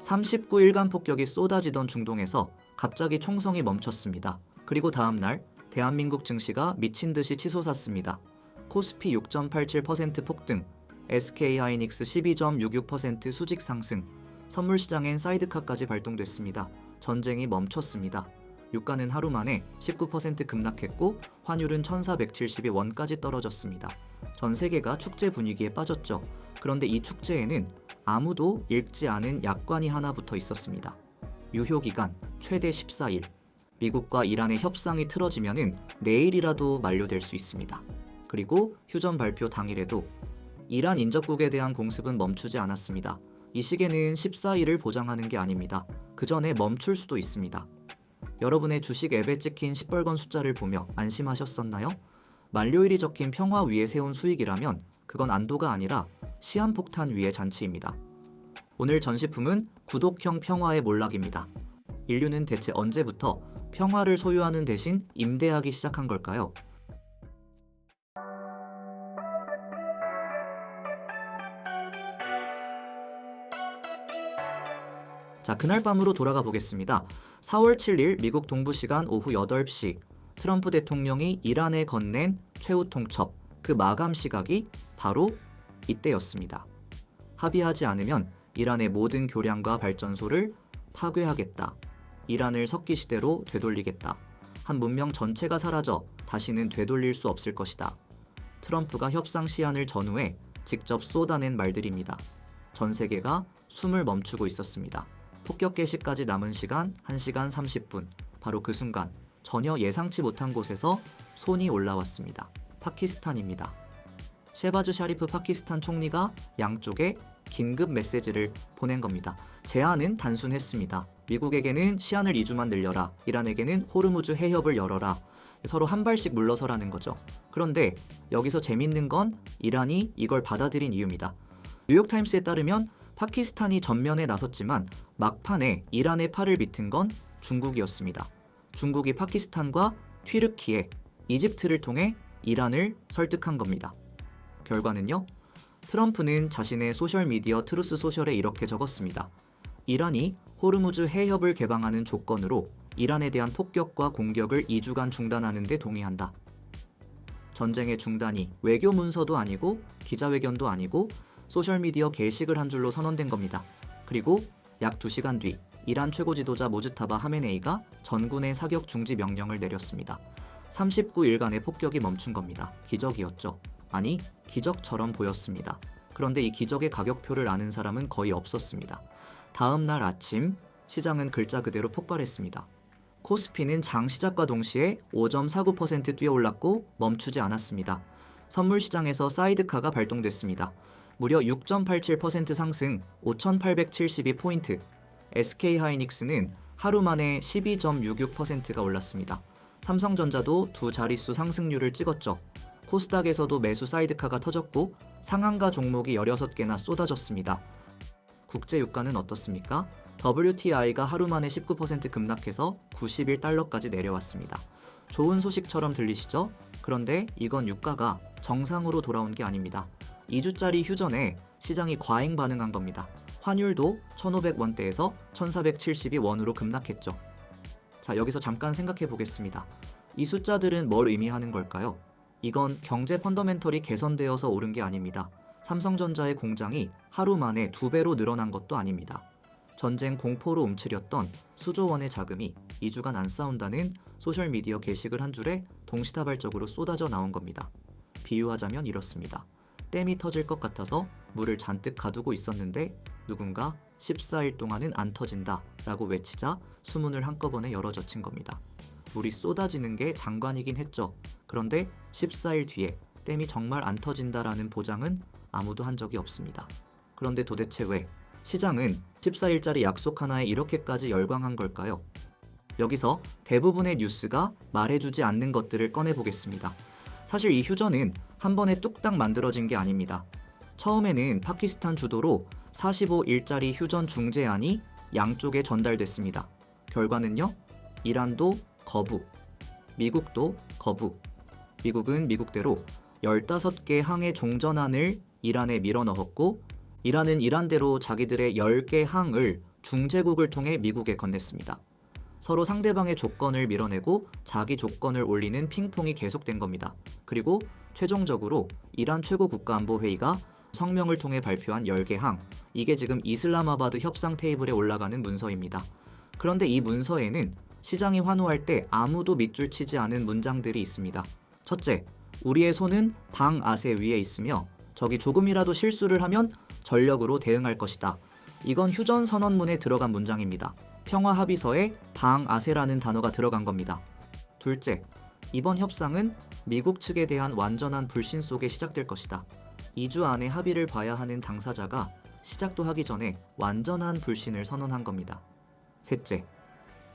39일간 폭격이 쏟아지던 중동에서 갑자기 총성이 멈췄습니다. 그리고 다음날 대한민국 증시가 미친 듯이 치솟았습니다. 코스피 6.87% 폭등, SK하이닉스 12.66% 수직 상승, 선물시장엔 사이드카까지 발동됐습니다. 전쟁이 멈췄습니다. 유가는 하루 만에 19% 급락했고 환율은 1472원까지 떨어졌습니다. 전 세계가 축제 분위기에 빠졌죠. 그런데 이 축제에는 아무도 읽지 않은 약관이 하나 붙어 있었습니다. 유효기간 최대 14일. 미국과 이란의 협상이 틀어지면은 내일이라도 만료될 수 있습니다. 그리고 휴전 발표 당일에도 이란 인접국에 대한 공습은 멈추지 않았습니다. 이 시계는 14일을 보장하는 게 아닙니다. 그 전에 멈출 수도 있습니다. 여러분의 주식 앱에 찍힌 시뻘건 숫자를 보며 안심하셨었나요? 만료일이 적힌 평화 위에 세운 수익이라면 그건 안도가 아니라 시한폭탄 위의 잔치입니다. 오늘 전시품은 구독형 평화의 몰락입니다. 인류는 대체 언제부터 평화를 소유하는 대신 임대하기 시작한 걸까요? 자, 그날 밤으로 돌아가 보겠습니다. 4월 7일 미국 동부시간 오후 8시 트럼프 대통령이 이란에 건넨 최후 통첩, 그 마감 시각이 바로 이때였습니다. 합의하지 않으면 이란의 모든 교량과 발전소를 파괴하겠다. 이란을 석기 시대로 되돌리겠다. 한 문명 전체가 사라져 다시는 되돌릴 수 없을 것이다. 트럼프가 협상 시한을 전후해 직접 쏟아낸 말들입니다. 전 세계가 숨을 멈추고 있었습니다. 폭격 개시까지 남은 시간 1시간 30분. 바로 그 순간 전혀 예상치 못한 곳에서 손이 올라왔습니다. 파키스탄입니다. 셰바즈 샤리프 파키스탄 총리가 양쪽에 긴급 메시지를 보낸 겁니다. 제안은 단순했습니다. 미국에게는 시한을 2주만 늘려라. 이란에게는 호르무즈 해협을 열어라. 서로 한 발씩 물러서라는 거죠. 그런데 여기서 재밌는 건 이란이 이걸 받아들인 이유입니다. 뉴욕타임스에 따르면 파키스탄이 전면에 나섰지만 막판에 이란의 팔을 비튼 건 중국이었습니다. 중국이 파키스탄과 튀르키예, 이집트를 통해 이란을 설득한 겁니다. 결과는요? 트럼프는 자신의 소셜미디어 트루스 소셜에 이렇게 적었습니다. 이란이 호르무즈 해협을 개방하는 조건으로 이란에 대한 폭격과 공격을 2주간 중단하는 데 동의한다. 전쟁의 중단이 외교 문서도 아니고 기자회견도 아니고 소셜미디어 게시글 한 줄로 선언된 겁니다. 그리고 약 2시간 뒤 이란 최고 지도자 모즈타바 하메네이가 전군의 사격 중지 명령을 내렸습니다. 39일간의 폭격이 멈춘 겁니다. 기적이었죠. 아니, 기적처럼 보였습니다. 그런데 이 기적의 가격표를 아는 사람은 거의 없었습니다. 다음 날 아침 시장은 글자 그대로 폭발했습니다. 코스피는 장 시작과 동시에 5.49% 뛰어올랐고 멈추지 않았습니다. 선물 시장에서 사이드카가 발동됐습니다. 무려 6.87% 상승 5,872포인트. SK하이닉스는 하루 만에 12.66%가 올랐습니다. 삼성전자도 두 자릿수 상승률을 찍었죠. 코스닥에서도 매수 사이드카가 터졌고 상한가 종목이 16개나 쏟아졌습니다. 국제 유가는 어떻습니까? WTI가 하루 만에 19% 급락해서 91달러까지 내려왔습니다. 좋은 소식처럼 들리시죠? 그런데 이건 유가가 정상으로 돌아온 게 아닙니다. 2주짜리 휴전에 시장이 과잉 반응한 겁니다. 환율도 1,500원대에서 1,472원으로 급락했죠. 자, 여기서 잠깐 생각해 보겠습니다. 이 숫자들은 뭘 의미하는 걸까요? 이건 경제 펀더멘털이 개선되어서 오른 게 아닙니다. 삼성전자의 공장이 하루 만에 2배로 늘어난 것도 아닙니다. 전쟁 공포로 움츠렸던 수조 원의 자금이 2주간 안 싸운다는 소셜미디어 게시글 한 줄에 동시다발적으로 쏟아져 나온 겁니다. 비유하자면 이렇습니다. 댐이 터질 것 같아서 물을 잔뜩 가두고 있었는데 누군가 14일 동안은 안 터진다 라고 외치자 수문을 한꺼번에 열어젖힌 겁니다. 물이 쏟아지는 게 장관이긴 했죠. 그런데 14일 뒤에 댐이 정말 안 터진다라는 보장은 아무도 한 적이 없습니다. 그런데 도대체 왜 시장은 14일짜리 약속 하나에 이렇게까지 열광한 걸까요? 여기서 대부분의 뉴스가 말해주지 않는 것들을 꺼내보겠습니다. 사실 이 휴전은 한 번에 뚝딱 만들어진 게 아닙니다. 처음에는 파키스탄 주도로 45일짜리 휴전 중재안이 양쪽에 전달됐습니다. 결과는요? 이란도 거부, 미국도 거부. 미국은 미국대로 15개 항의 종전안을 이란에 밀어넣었고 이란은 이란대로 자기들의 10개 항을 중재국을 통해 미국에 건넸습니다. 서로 상대방의 조건을 밀어내고 자기 조건을 올리는 핑퐁이 계속된 겁니다. 그리고 최종적으로 이란 최고국가안보회의가 성명을 통해 발표한 10개 항, 이게 지금 이슬라마바드 협상 테이블에 올라가는 문서입니다. 그런데 이 문서에는 시장이 환호할 때 아무도 밑줄 치지 않은 문장들이 있습니다. 첫째, 우리의 손은 방아쇠 위에 있으며 적이 조금이라도 실수를 하면 전력으로 대응할 것이다. 이건 휴전선언문에 들어간 문장입니다. 평화합의서에 방아쇠라는 단어가 들어간 겁니다. 둘째, 이번 협상은 미국 측에 대한 완전한 불신 속에 시작될 것이다. 2주 안에 합의를 봐야 하는 당사자가 시작도 하기 전에 완전한 불신을 선언한 겁니다. 셋째,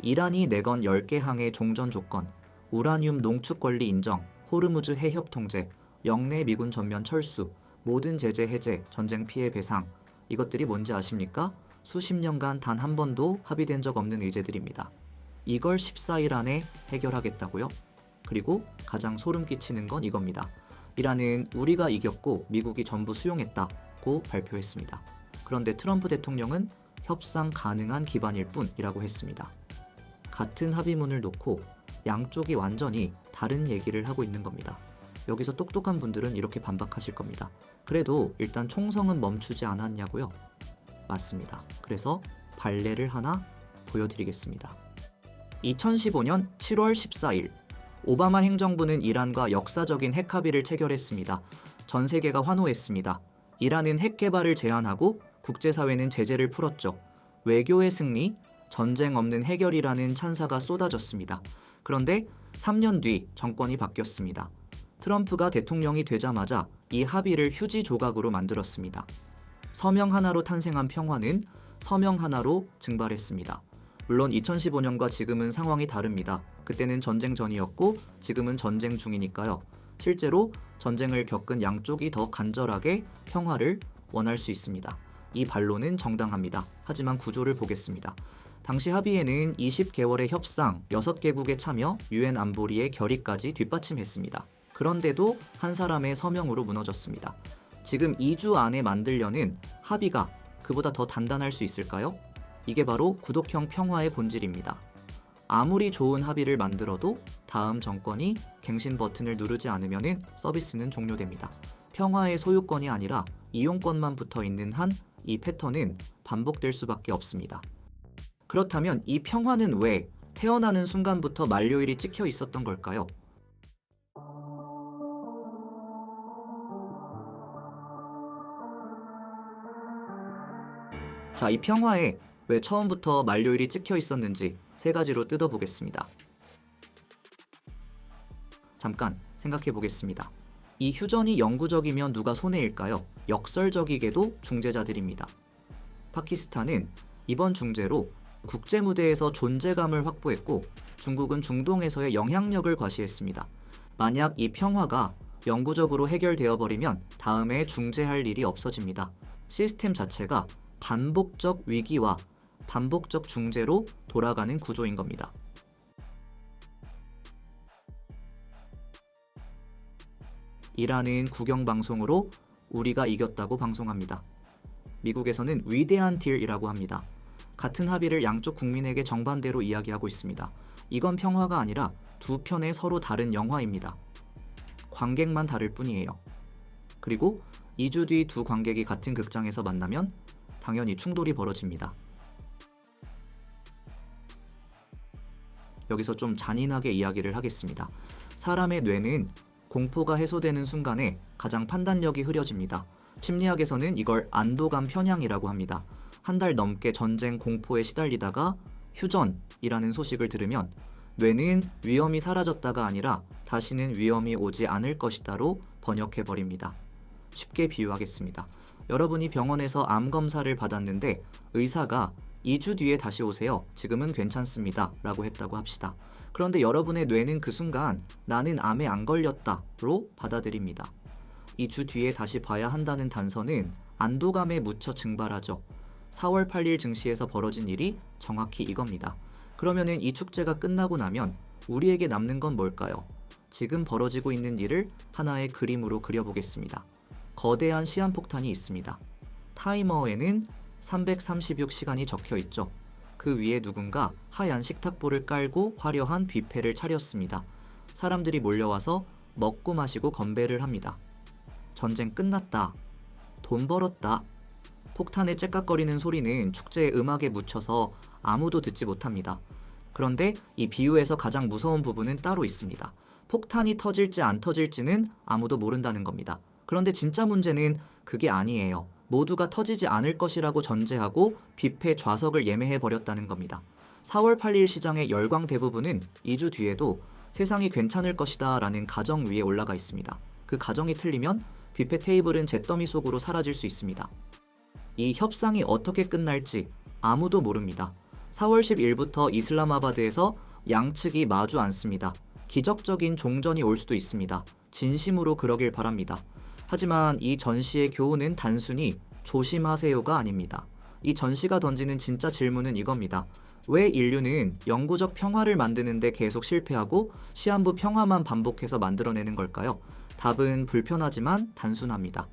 이란이 내건 10개 항의 종전 조건, 우라늄 농축 권리 인정, 호르무즈 해협 통제, 영내 미군 전면 철수, 모든 제재 해제, 전쟁 피해 배상, 이것들이 뭔지 아십니까? 수십 년간 단 한 번도 합의된 적 없는 의제들입니다. 이걸 14일 안에 해결하겠다고요? 그리고 가장 소름 끼치는 건 이겁니다. 이란은 우리가 이겼고 미국이 전부 수용했다고 발표했습니다. 그런데 트럼프 대통령은 협상 가능한 기반일 뿐이라고 했습니다. 같은 합의문을 놓고 양쪽이 완전히 다른 얘기를 하고 있는 겁니다. 여기서 똑똑한 분들은 이렇게 반박하실 겁니다. 그래도 일단 총성은 멈추지 않았냐고요? 맞습니다. 그래서 발레를 하나 보여드리겠습니다. 2015년 7월 14일 오바마 행정부는 이란과 역사적인 핵 합의를 체결했습니다. 전 세계가 환호했습니다. 이란은 핵 개발을 제한하고 국제사회는 제재를 풀었죠. 외교의 승리, 전쟁 없는 해결이라는 찬사가 쏟아졌습니다. 그런데 3년 뒤 정권이 바뀌었습니다. 트럼프가 대통령이 되자마자 이 합의를 휴지 조각으로 만들었습니다. 서명 하나로 탄생한 평화는 서명 하나로 증발했습니다. 물론 2015년과 지금은 상황이 다릅니다. 그때는 전쟁 전이었고 지금은 전쟁 중이니까요. 실제로 전쟁을 겪은 양쪽이 더 간절하게 평화를 원할 수 있습니다. 이 반론은 정당합니다. 하지만 구조를 보겠습니다. 당시 합의에는 20개월의 협상, 6개국의 참여, UN 안보리의 결의까지 뒷받침했습니다. 그런데도 한 사람의 서명으로 무너졌습니다. 지금 2주 안에 만들려는 합의가 그보다 더 단단할 수 있을까요? 이게 바로 구독형 평화의 본질입니다. 아무리 좋은 합의를 만들어도 다음 정권이 갱신 버튼을 누르지 않으면 서비스는 종료됩니다. 평화의 소유권이 아니라 이용권만 붙어 있는 한 이 패턴은 반복될 수밖에 없습니다. 그렇다면 이 평화는 왜 태어나는 순간부터 만료일이 찍혀 있었던 걸까요? 자, 이 평화에 왜 처음부터 만료일이 찍혀 있었는지 세 가지로 뜯어보겠습니다. 잠깐 생각해 보겠습니다. 이 휴전이 영구적이면 누가 손해일까요? 역설적이게도 중재자들입니다. 파키스탄은 이번 중재로 국제 무대에서 존재감을 확보했고 중국은 중동에서의 영향력을 과시했습니다. 만약 이 평화가 영구적으로 해결되어 버리면 다음에 중재할 일이 없어집니다. 시스템 자체가 반복적 위기와 반복적 중재로 돌아가는 구조인 겁니다. 이란은 국영방송으로 우리가 이겼다고 방송합니다. 미국에서는 위대한 딜이라고 합니다. 같은 합의를 양쪽 국민에게 정반대로 이야기하고 있습니다. 이건 평화가 아니라 두 편의 서로 다른 영화입니다. 관객만 다를 뿐이에요. 그리고 2주 뒤 두 관객이 같은 극장에서 만나면 당연히 충돌이 벌어집니다. 여기서 좀 잔인하게 이야기를 하겠습니다. 사람의 뇌는 공포가 해소되는 순간에 가장 판단력이 흐려집니다. 심리학에서는 이걸 안도감 편향이라고 합니다. 한 달 넘게 전쟁 공포에 시달리다가 휴전이라는 소식을 들으면 뇌는 위험이 사라졌다가 아니라 다시는 위험이 오지 않을 것이다로 번역해버립니다. 쉽게 비유하겠습니다. 여러분이 병원에서 암 검사를 받았는데 의사가 2주 뒤에 다시 오세요. 지금은 괜찮습니다. 라고 했다고 합시다. 그런데 여러분의 뇌는 그 순간 나는 암에 안 걸렸다로 받아들입니다. 2주 뒤에 다시 봐야 한다는 단서는 안도감에 묻혀 증발하죠. 4월 8일 증시에서 벌어진 일이 정확히 이겁니다. 그러면은 이 축제가 끝나고 나면 우리에게 남는 건 뭘까요? 지금 벌어지고 있는 일을 하나의 그림으로 그려보겠습니다. 거대한 시한폭탄이 있습니다. 타이머에는 336시간이 적혀 있죠. 그 위에 누군가 하얀 식탁보를 깔고 화려한 뷔페를 차렸습니다. 사람들이 몰려와서 먹고 마시고 건배를 합니다. 전쟁 끝났다. 돈 벌었다. 폭탄의 째깍거리는 소리는 축제의 음악에 묻혀서 아무도 듣지 못합니다. 그런데 이 비유에서 가장 무서운 부분은 따로 있습니다. 폭탄이 터질지 안 터질지는 아무도 모른다는 겁니다. 그런데 진짜 문제는 그게 아니에요. 모두가 터지지 않을 것이라고 전제하고 뷔페 좌석을 예매해 버렸다는 겁니다. 4월 8일 시장의 열광 대부분은 2주 뒤에도 세상이 괜찮을 것이다 라는 가정 위에 올라가 있습니다. 그 가정이 틀리면 뷔페 테이블은 잿더미 속으로 사라질 수 있습니다. 이 협상이 어떻게 끝날지 아무도 모릅니다. 4월 10일부터 이슬람아바드에서 양측이 마주 앉습니다. 기적적인 종전이 올 수도 있습니다. 진심으로 그러길 바랍니다. 하지만 이 전시의 교훈은 단순히 조심하세요가 아닙니다. 이 전시가 던지는 진짜 질문은 이겁니다. 왜 인류는 영구적 평화를 만드는데 계속 실패하고 시한부 평화만 반복해서 만들어내는 걸까요? 답은 불편하지만 단순합니다.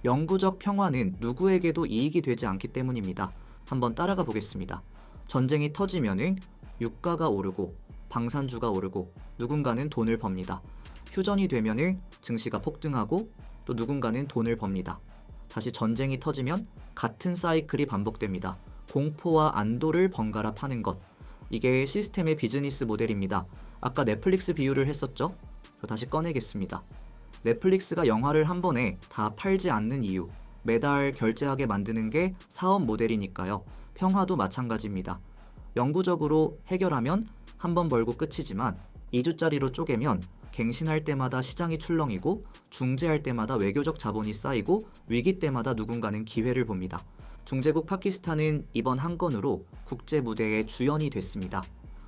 영구적 평화는 누구에게도 이익이 되지 않기 때문입니다. 한번 따라가 보겠습니다. 전쟁이 터지면은 유가가 오르고 방산주가 오르고 누군가는 돈을 법니다. 휴전이 되면은 증시가 폭등하고 또 누군가는 돈을 법니다. 다시 전쟁이 터지면 같은 사이클이 반복됩니다. 공포와 안도를 번갈아 파는 것. 이게 시스템의 비즈니스 모델입니다. 아까 넷플릭스 비유를 했었죠? 저 다시 꺼내겠습니다. 넷플릭스가 영화를 한 번에 다 팔지 않는 이유. 매달 결제하게 만드는 게 사업 모델이니까요. 평화도 마찬가지입니다. 영구적으로 해결하면 한 번 벌고 끝이지만 2주짜리로 쪼개면 갱신할 때마다 시장이 출렁이고 중재할 때마다 외교적 자본이 쌓이고 위기 때마다 누군가는 기회를 봅니다. 중재국 파키스탄은 이번 한 건으로 국제 무대의 주연이 됐습니다.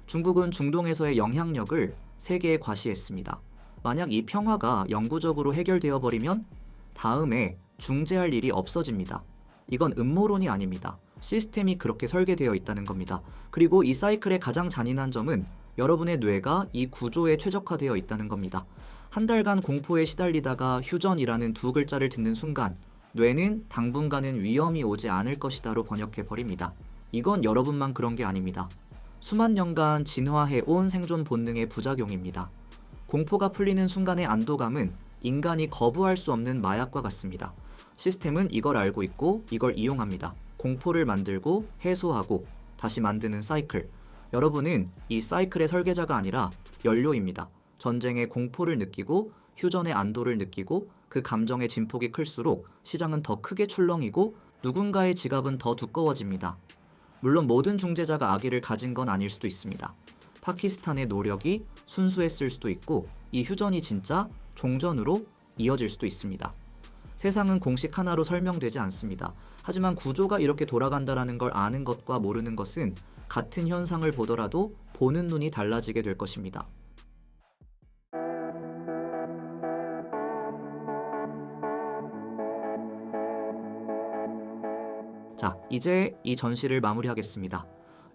중국은 중동에서의 영향력을 세계에 과시했습니다. 만약 이 평화가 영구적으로 해결되어 버리면 다음에 중재할 일이 없어집니다. 이건 음모론이 아닙니다. 시스템이 그렇게 설계되어 있다는 겁니다. 그리고 이 사이클의 가장 잔인한 점은 여러분의 뇌가 이 구조에 최적화되어 있다는 겁니다. 한 달간 공포에 시달리다가 휴전이라는 두 글자를 듣는 순간 뇌는 당분간은 위험이 오지 않을 것이다로 번역해버립니다. 이건 여러분만 그런 게 아닙니다. 수만 년간 진화해온 생존 본능의 부작용입니다. 공포가 풀리는 순간의 안도감은 인간이 거부할 수 없는 마약과 같습니다. 시스템은 이걸 알고 있고 이걸 이용합니다. 공포를 만들고 해소하고 다시 만드는 사이클. 여러분은 이 사이클의 설계자가 아니라 연료입니다. 전쟁의 공포를 느끼고 휴전의 안도를 느끼고 그 감정의 진폭이 클수록 시장은 더 크게 출렁이고 누군가의 지갑은 더 두꺼워집니다. 물론 모든 중재자가 악의를 가진 건 아닐 수도 있습니다. 파키스탄의 노력이 순수했을 수도 있고 이 휴전이 진짜 종전으로 이어질 수도 있습니다. 세상은 공식 하나로 설명되지 않습니다. 하지만 구조가 이렇게 돌아간다는 걸 아는 것과 모르는 것은 같은 현상을 보더라도 보는 눈이 달라지게 될 것입니다. 자, 이제 이 전시를 마무리하겠습니다.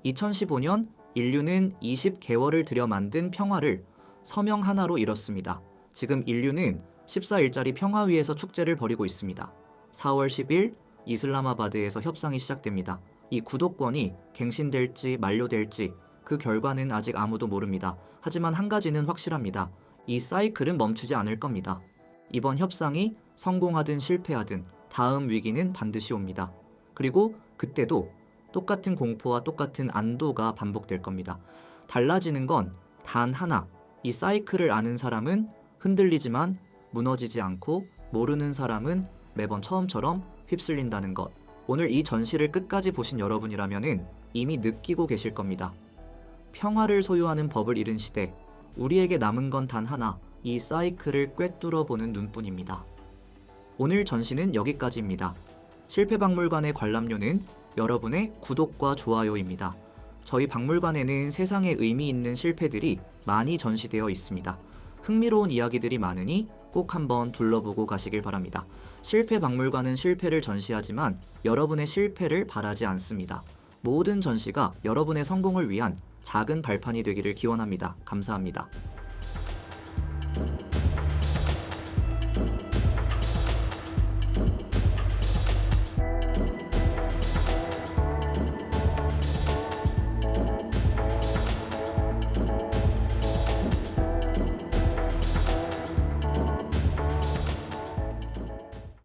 2015년 인류는 20개월을 들여 만든 평화를 서명 하나로 이뤘습니다. 지금 인류는 14일짜리 평화위에서 축제를 벌이고 있습니다. 4월 10일 이슬람아바드에서 협상이 시작됩니다. 이 구도권이 갱신될지 만료될지 그 결과는 아직 아무도 모릅니다. 하지만 한 가지는 확실합니다. 이 사이클은 멈추지 않을 겁니다. 이번 협상이 성공하든 실패하든 다음 위기는 반드시 옵니다. 그리고 그때도 똑같은 공포와 똑같은 안도가 반복될 겁니다. 달라지는 건 단 하나. 이 사이클을 아는 사람은 흔들리지만 무너지지 않고 모르는 사람은 매번 처음처럼 휩쓸린다는 것. 오늘 이 전시를 끝까지 보신 여러분이라면 이미 느끼고 계실 겁니다. 평화를 소유하는 법을 잃은 시대, 우리에게 남은 건 단 하나, 이 사이클을 꿰뚫어보는 눈뿐입니다. 오늘 전시는 여기까지입니다. 실패박물관의 관람료는 여러분의 구독과 좋아요입니다. 저희 박물관에는 세상에 의미 있는 실패들이 많이 전시되어 있습니다. 흥미로운 이야기들이 많으니 꼭 한번 둘러보고 가시길 바랍니다. 실패박물관은 실패를 전시하지만 여러분의 실패를 바라지 않습니다. 모든 전시가 여러분의 성공을 위한 작은 발판이 되기를 기원합니다. 감사합니다.